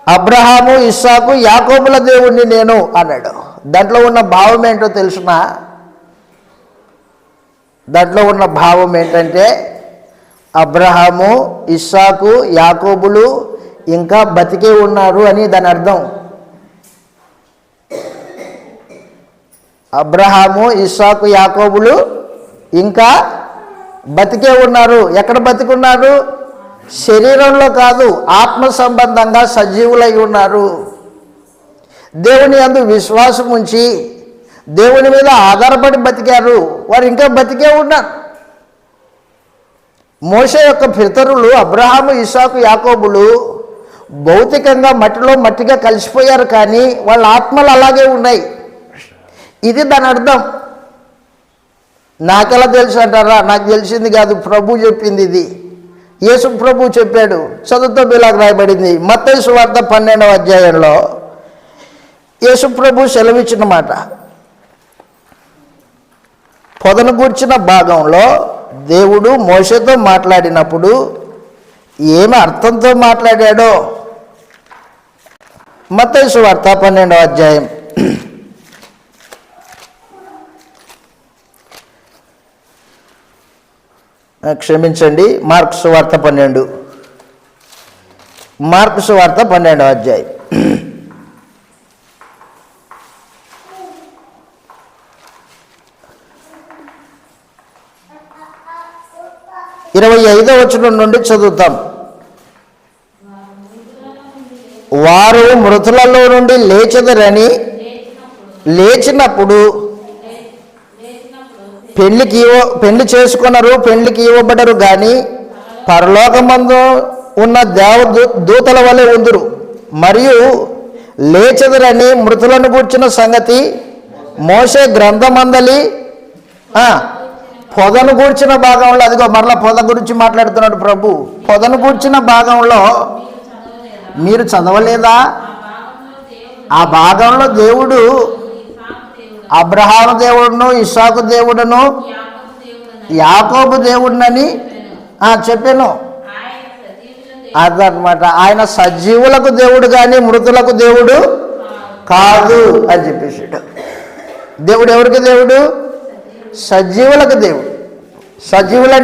అబ్రహాము, ఇస్సాకు, యాకోబుల దేవుణ్ణి నేను అన్నాడు. దాంట్లో ఉన్న భావం ఏంటో తెలుసునా? దాంట్లో ఉన్న భావం ఏంటంటే అబ్రహాము, ఇస్సాకు, యాకోబులు ఇంకా బతికే ఉన్నారు అని దాని అర్థం. అబ్రహాము, ఇస్సాకు, యాకోబులు ఇంకా బతికే ఉన్నారు. ఎక్కడ బతికున్నారు? శరీరంలో కాదు, ఆత్మ సంబంధంగా సజీవులై ఉన్నారు. దేవుని యందు విశ్వాసం ఉంచి దేవుని మీద ఆధారపడి బతికారు. వారు ఇంకా బతికే ఉన్నారు. మోషే యొక్క పితరులు అబ్రహాము, ఇస్సాకు, యాకోబులు భౌతికంగా మట్టిగా కలిసిపోయారు, కానీ వాళ్ళ ఆత్మలు అలాగే ఉన్నాయి. ఇది దాని అర్థం. నాకెలా తెలుసు అంటారా? నాకు తెలిసింది కాదు, ప్రభు చెప్పింది. ఇది యేసు ప్రభు చెప్పాడు. చదువుతో ఇలాగ రాయబడింది. మత్తయి సువార్త 12వ అధ్యాయంలో యేసు ప్రభు సెలవిచ్చిన మాట. పొదను గూర్చిన భాగంలో దేవుడు మోషేతో మాట్లాడినప్పుడు ఏమి అర్థంతో మాట్లాడాడో మత్తయి సువార్త 12వ అధ్యాయం క్షమించండి, మార్కు సువార్త 12, మార్కు సువార్త 12వ అధ్యాయం 25వ వచనం నుండి చదువుతాం. వారు మృతులలో నుండి లేచెదరని లేచినప్పుడు పెళ్లి చేసుకున్నారు, పెళ్లికి ఇవ్వబడరు, కానీ పరలోకమందు ఉన్న దూతల వలె ఉందురు. మరియు లేచెదరని మృతులను గూర్చిన సంగతి మోషే గ్రంథమందలి పొదను గూర్చిన భాగంలో, అదిగో మరలా పొద గురించి మాట్లాడుతున్నాడు ప్రభు. పొదను గూర్చిన భాగంలో మీరు చదవలేదా? ఆ భాగంలో దేవుడు అబ్రహాము దేవుడును, ఇస్సాకు దేవుడును, యాకోబు దేవుడినని చెప్పాను. అదనమాట. ఆయన సజీవులకు దేవుడు కానీ మృతులకు దేవుడు కాదు అని చెప్పేసాడు. దేవుడు ఎవరికి దేవుడు? సజీవులకు దేవుడు. సజీవులంటే